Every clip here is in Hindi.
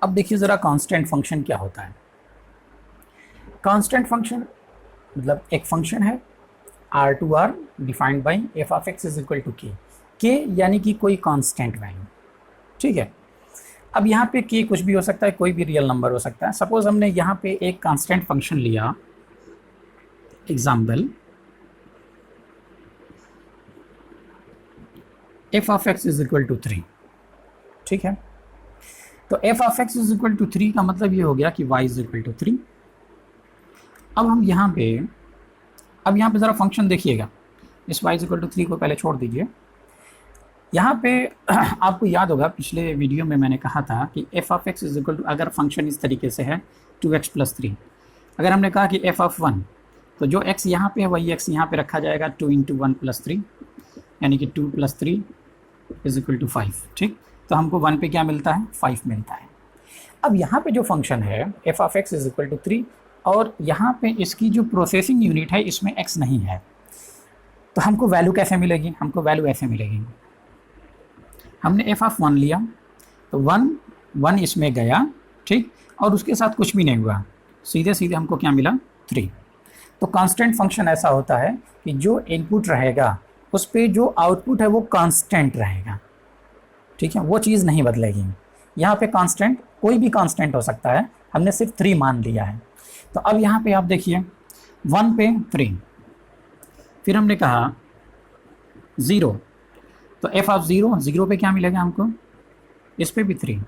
अब देखिए ज़रा कांस्टेंट फंक्शन क्या होता है। कांस्टेंट फंक्शन मतलब एक फंक्शन है R to R defined by f of x is equal to k यानी कि कोई कांस्टेंट वैल्यू। ठीक है, अब यहाँ पे के कुछ भी हो सकता है, कोई भी रियल नंबर हो सकता है। सपोज हमने यहाँ पे एक कांस्टेंट फंक्शन लिया, example f of x is equal to 3। ठीक है, तो f of x is equal to 3 का मतलब ये हो गया कि वाई इज इक्वल टू 3। अब हम यहाँ पे ज़रा फंक्शन देखिएगा। इस y इक्वल टू 3 को पहले छोड़ दीजिए। यहाँ पे आपको याद होगा पिछले वीडियो में मैंने कहा था कि f of x is equal to, अगर फंक्शन इस तरीके से है 2x प्लस 3, अगर हमने कहा कि एफ ऑफ 1, तो जो x यहाँ पे है वही x यहाँ पे रखा जाएगा 2 इंटू 1 प्लस 3, यानी कि 2 प्लस 3 इज इक्वल टू 5। ठीक, तो हमको 1 पे क्या मिलता है, 5 मिलता है। अब यहाँ पे जो फंक्शन है f of x is equal to 3 और यहाँ पे इसकी जो प्रोसेसिंग यूनिट है इसमें x नहीं है, तो हमको वैल्यू कैसे मिलेगी, हमको वैल्यू ऐसे मिलेगी। हमने एफ ऑफ 1 लिया तो 1 इसमें गया, ठीक, और उसके साथ कुछ भी नहीं हुआ, सीधे सीधे हमको क्या मिला, 3। तो कांस्टेंट फंक्शन ऐसा होता है कि जो इनपुट रहेगा उस पर जो आउटपुट है वो कांस्टेंट रहेगा। ठीक है, वो चीज़ नहीं बदलेगी। यहाँ पे कांस्टेंट कोई भी कांस्टेंट हो सकता है, हमने सिर्फ 3 मान लिया है। तो अब यहाँ पे आप देखिए 1 पे 3, फिर हमने कहा 0, तो एफ ऑफ 0 पे क्या मिलेगा हमको, इस पे भी 3।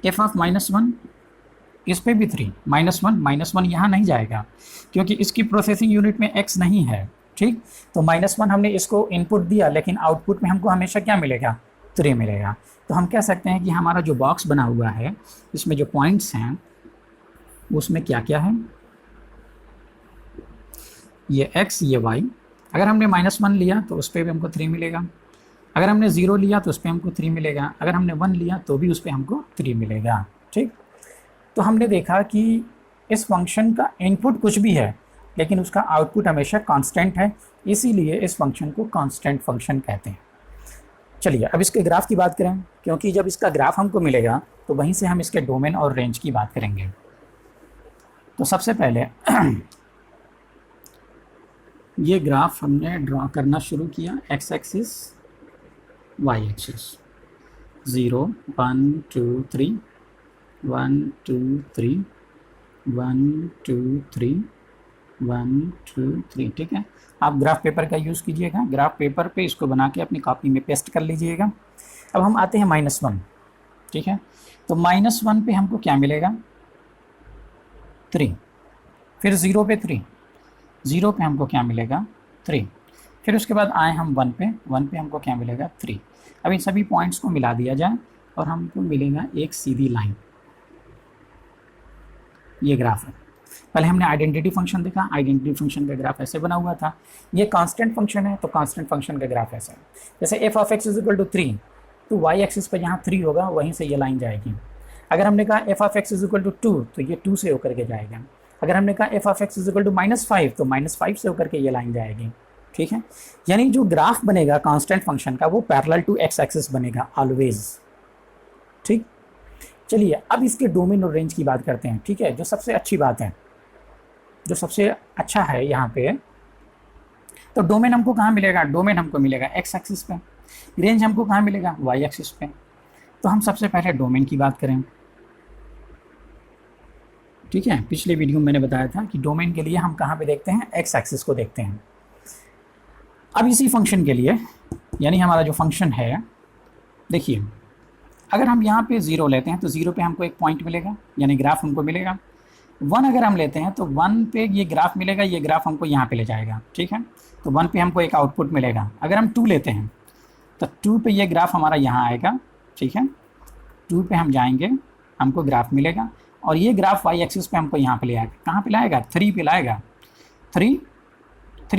एफ ऑफ -1, इस पे भी 3। -1 यहाँ नहीं जाएगा क्योंकि इसकी प्रोसेसिंग यूनिट में x नहीं है। ठीक, तो -1 हमने इसको इनपुट दिया लेकिन आउटपुट में हमको हमेशा क्या मिलेगा, 3 मिलेगा। तो हम कह सकते हैं कि हमारा जो बॉक्स बना हुआ है इसमें जो पॉइंट्स हैं उसमें क्या क्या है, ये x ये y। अगर हमने -1 लिया तो उस पर भी हमको 3 मिलेगा, अगर हमने 0 लिया तो उस पर हमको 3 मिलेगा, अगर हमने 1 लिया तो भी उस पर हमको 3 मिलेगा। ठीक, तो हमने देखा कि इस फंक्शन का इनपुट कुछ भी है लेकिन उसका आउटपुट हमेशा कांस्टेंट है, इसीलिए इस फंक्शन को कांस्टेंट फंक्शन कहते हैं। चलिए अब इसके ग्राफ की बात करें, क्योंकि जब इसका ग्राफ हमको मिलेगा तो वहीं से हम इसके डोमेन और रेंज की बात करेंगे। तो सबसे पहले ये ग्राफ हमने ड्रॉ करना शुरू किया, x एक्सिस y एक्सिस, 0 1 2 3 1 2 3 1 2 3 1 2 3। ठीक है, आप ग्राफ पेपर का यूज़ कीजिएगा, ग्राफ पेपर पे इसको बना के अपनी कॉपी में पेस्ट कर लीजिएगा। अब हम आते हैं -1। ठीक है, तो -1 पे हमको क्या मिलेगा, 3, फिर 0 पे 3, 0 पे हमको क्या मिलेगा, 3, फिर उसके बाद आए हम 1 पे हमको क्या मिलेगा, 3। अब इन सभी पॉइंट्स को मिला दिया जाए और हमको मिलेगा एक सीधी लाइन। ये ग्राफ है। पहले हमने आइडेंटिटी फंक्शन देखा, आइडेंटिटी फंक्शन का ग्राफ ऐसे बना हुआ था। ये कांस्टेंट फंक्शन है तो कांस्टेंट फंक्शन का ग्राफ ऐसा है। जैसे f of x is equal to 3, तो वाई एक्सिस पर यहाँ 3 होगा, वहीं से ये लाइन जाएगी। अगर हमने कहा f of x is equal to 2, तो ये 2 से होकर के जाएगा। अगर हमने कहा f of x is equal to -5, तो -5 से होकर के ये लाइन जाएगी। ठीक है, यानी जो ग्राफ बनेगा कांस्टेंट फंक्शन का वो पैरेलल टू एक्स एक्सिस बनेगा ऑलवेज। ठीक, चलिए अब इसके डोमेन और रेंज की बात करते हैं। ठीक है, जो सबसे अच्छी बात है, जो सबसे अच्छा है यहाँ पे, तो डोमेन हमको कहाँ मिलेगा, डोमेन हमको मिलेगा एक्स एक्सिस पे, रेंज हमको कहाँ मिलेगा, वाई एक्सिस पे। तो हम सबसे पहले डोमेन की बात करें। ठीक है, पिछले वीडियो में मैंने बताया था कि डोमेन के लिए हम कहाँ पे देखते हैं, एक्स एक्सिस को देखते हैं। अब इसी फंक्शन के लिए, यानी हमारा जो फंक्शन है, देखिए अगर हम यहाँ पे 0 लेते हैं तो 0 पे हमको एक पॉइंट मिलेगा, यानी ग्राफ हमको मिलेगा। 1 अगर हम लेते हैं तो 1 पे ये ग्राफ मिलेगा, ये ग्राफ हमको यहाँ पे ले जाएगा। ठीक है, तो 1 पे हमको एक आउटपुट मिलेगा। अगर हम 2 लेते हैं तो 2 पे ये ग्राफ हमारा यहाँ आएगा। ठीक है, 2 पे हम जाएंगे, हमको ग्राफ मिलेगा और ये ग्राफ वाई एक्सिस पे हमको यहाँ पे ले आएगा। कहाँ पे लाएगा, 3 पे लाएगा। 3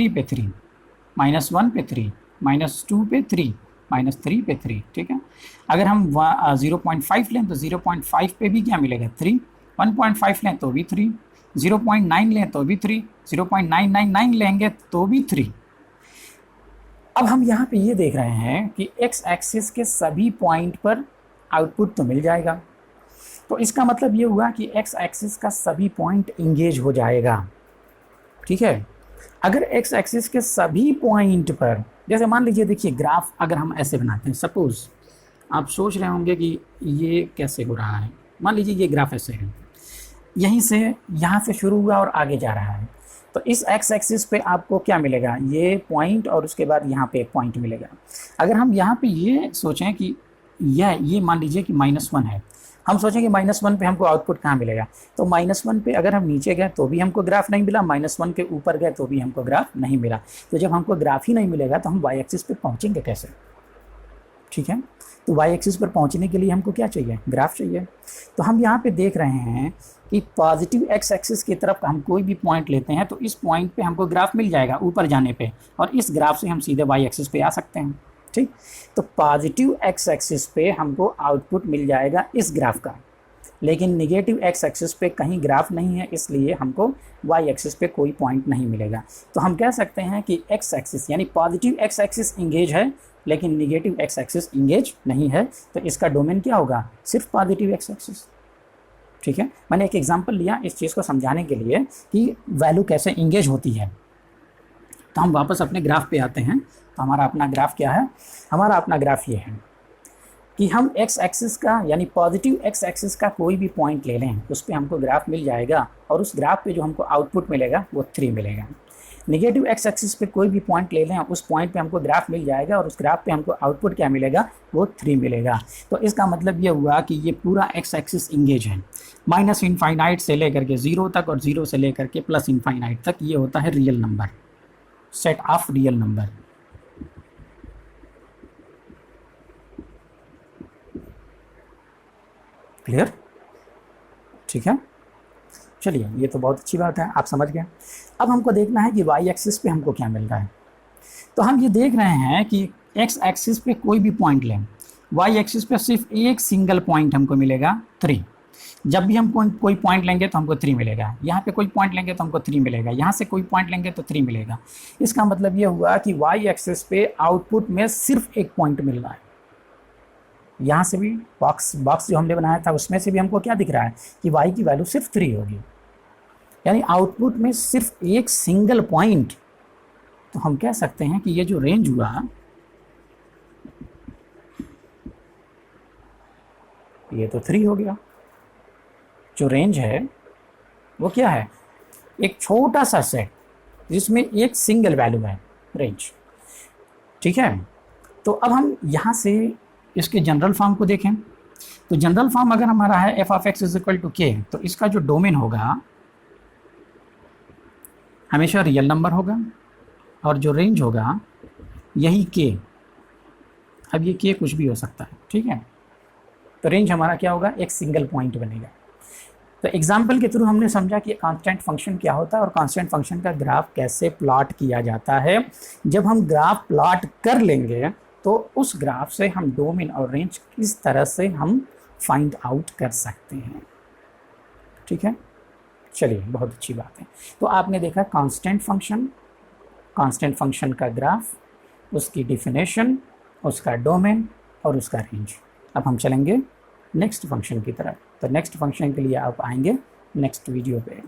पे 3, -1 पे 3, -2 पे 3, -3 पे 3। ठीक है, अगर हम 0.5 लें तो 0.5 पे भी क्या मिलेगा, 3, 1.5 लें तो भी 3, 0.9 लें तो भी 3, 0.999 लेंगे तो भी 3। अब हम यहाँ पे ये देख रहे हैं कि एक्स एक्सिस के सभी पॉइंट पर आउटपुट तो मिल जाएगा। तो इसका मतलब ये हुआ कि एक्स एक्सिस का सभी पॉइंट इंगेज हो जाएगा। ठीक है, अगर एक्स एक्सिस के सभी पॉइंट पर, जैसे मान लीजिए देखिए ग्राफ अगर हम ऐसे बनाते हैं, सपोज आप सोच रहे होंगे कि ये कैसे हो रहा है, मान लीजिए ये ग्राफ ऐसे है, यहीं से यहाँ से शुरू हुआ और आगे जा रहा है, तो इस एक्स एक्सिस पे आपको क्या मिलेगा, ये पॉइंट और उसके बाद यहाँ पे एक पॉइंट मिलेगा। अगर हम यहाँ पे ये सोचें कि ये मान लीजिए कि -1 है, हम सोचें कि -1 पे हमको आउटपुट कहाँ मिलेगा, तो -1 पे अगर हम नीचे गए तो भी हमको ग्राफ नहीं मिला, -1 के ऊपर गए तो भी हमको ग्राफ नहीं मिला। तो जब हमको ग्राफ ही नहीं मिलेगा तो हम वाई एक्सिस पे पहुँचेंगे कैसे? ठीक है, तो वाई एक्सिस पर पहुंचने के लिए हमको क्या चाहिए, ग्राफ चाहिए। तो हम यहाँ पे देख रहे हैं कि पॉजिटिव एक्स एक्सिस की तरफ हम कोई भी पॉइंट लेते हैं तो इस पॉइंट पे हमको ग्राफ मिल जाएगा ऊपर जाने पे, और इस ग्राफ से हम सीधे वाई एक्सिस पे आ सकते हैं। ठीक, तो पॉजिटिव एक्स एक्सिस पे हमको आउटपुट मिल जाएगा इस ग्राफ का, लेकिन निगेटिव एक्स एक्सिस पे कहीं ग्राफ नहीं है, इसलिए हमको वाई एक्सिस पे कोई पॉइंट नहीं मिलेगा। तो हम कह सकते हैं कि एक्स एक्सिस यानी पॉजिटिव एक्स एक्सिस इंगेज है, लेकिन निगेटिव एक्स एक्सिस इंगेज नहीं है। तो इसका डोमेन क्या होगा, सिर्फ पॉजिटिव एक्स एक्सिस। ठीक है, मैंने एक एग्जांपल लिया इस चीज़ को समझाने के लिए कि वैल्यू कैसे इंगेज होती है। तो हम वापस अपने ग्राफ पे आते हैं। तो हमारा अपना ग्राफ क्या है, हमारा अपना ग्राफ ये है कि हम एक्स एक्सिस का यानी पॉजिटिव एक्स एक्सिस का कोई भी पॉइंट ले लें, उस पर हमको ग्राफ मिल जाएगा, और उस ग्राफ पे जो हमको आउटपुट मिलेगा वो 3 मिलेगा। निगेटिव एक्स एक्सिस पे कोई भी पॉइंट ले लें, उस पॉइंट पे हमको ग्राफ मिल जाएगा, और उस ग्राफ पे हमको आउटपुट क्या मिलेगा, वो 3 मिलेगा। तो इसका मतलब ये हुआ कि ये पूरा एक्स एक्सिस इंगेज है, -इनफाइनाइट से लेकर के 0 तक और 0 से लेकर के +इनफाइनाइट तक। ये होता है real number, set of real number. Clear? ठीक है, चलिए ये तो बहुत अच्छी बात है, आप समझ गए। अब हमको देखना है कि वाई एक्सिस पे हमको क्या मिल रहा है। तो हम ये देख रहे हैं कि एक्स एक्सिस पे कोई भी पॉइंट लें, वाई एक्सिस पे सिर्फ एक सिंगल पॉइंट हमको मिलेगा 3। जब भी हम कोई पॉइंट लेंगे तो हमको 3 मिलेगा, यहाँ पे कोई पॉइंट लेंगे तो हमको 3 मिलेगा, यहाँ से कोई पॉइंट लेंगे तो 3 मिलेगा। इसका मतलब ये हुआ कि वाई एक्सिस पे आउटपुट में सिर्फ एक पॉइंट मिल रहा है। यहाँ से भी बॉक्स जो हमने बनाया था उसमें से भी हमको क्या दिख रहा है कि y की वैल्यू सिर्फ 3 होगी, यानी आउटपुट में सिर्फ एक सिंगल पॉइंट। तो हम कह सकते हैं कि ये जो रेंज हुआ ये तो 3 हो गया। जो रेंज है वो क्या है, एक छोटा सा सेट जिसमें एक सिंगल वैल्यू है, रेंज। ठीक है, तो अब हम यहाँ से इसके जनरल फॉर्म को देखें। तो जनरल फॉर्म अगर हमारा है f of x is equal to k, तो इसका जो डोमेन होगा हमेशा रियल नंबर होगा, और जो रेंज होगा यही k। अब ये k कुछ भी हो सकता है। ठीक है, तो रेंज हमारा क्या होगा, एक सिंगल पॉइंट बनेगा। तो एग्जाम्पल के थ्रू हमने समझा कि कांस्टेंट फंक्शन क्या होता है और कांस्टेंट फंक्शन का ग्राफ कैसे प्लॉट किया जाता है। जब हम ग्राफ प्लॉट कर लेंगे तो उस ग्राफ से हम डोमेन और रेंज किस तरह से हम फाइंड आउट कर सकते हैं। ठीक है, चलिए बहुत अच्छी बात है। तो आपने देखा कांस्टेंट फंक्शन का ग्राफ, उसकी डिफिनेशन, उसका डोमेन और उसका रेंज। अब हम चलेंगे नेक्स्ट फंक्शन की तरफ। तो नेक्स्ट फंक्शन के लिए आप आएंगे नेक्स्ट वीडियो पे।